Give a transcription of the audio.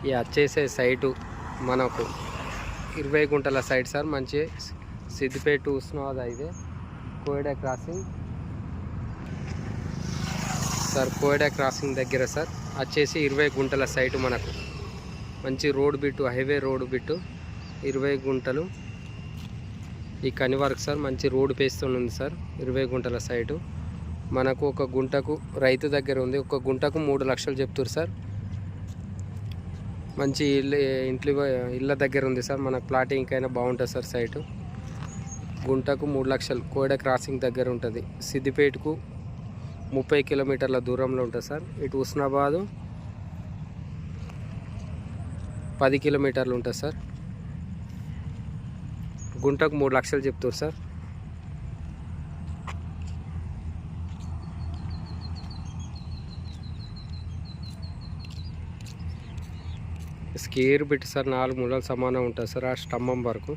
ఈ వచ్చేసే సైటు మనకు 20 గుంటల సైట్ సార్. మంచి Siddipet Husnabad highway Koyada crossing sir. Koyada crossing దగ్గర సార్ వచ్చేసి 20 గుంటల సైటు మనకు. మంచి road bit, highway road bit 20 గుంటలు. ఈ కని వరకు సార్ మంచి రోడ్డు పేస్తుంది సార్. 20 గుంటల సైటు మనకు. ఒక గుంటకు రైతు దగ్గర ఉంది, ఒక గుంటకు 3 లక్షలు చెప్తారు సార్. మంచి ఇళ్ళ దగ్గర ఉంది సార్. మనకు ప్లాటింగ్ అయినా బాగుంటుంది సార్. సైటు గుంటకు 3 లక్షలు. కోయడా క్రాసింగ్ దగ్గర ఉంటుంది. సిద్దిపేటకు 30 కిలోమీటర్ల దూరంలో ఉంటుంది సార్. ఇటు ఉస్నాబాదు 10 కిలోమీటర్లు ఉంటుంది సార్. గుంటకు 3 లక్షలు చెప్తారు సార్. స్కేర్ బిట్ సార్ 4 మూలలు సమానం ఉంటుంది సార్. ఆ స్తంభం వరకు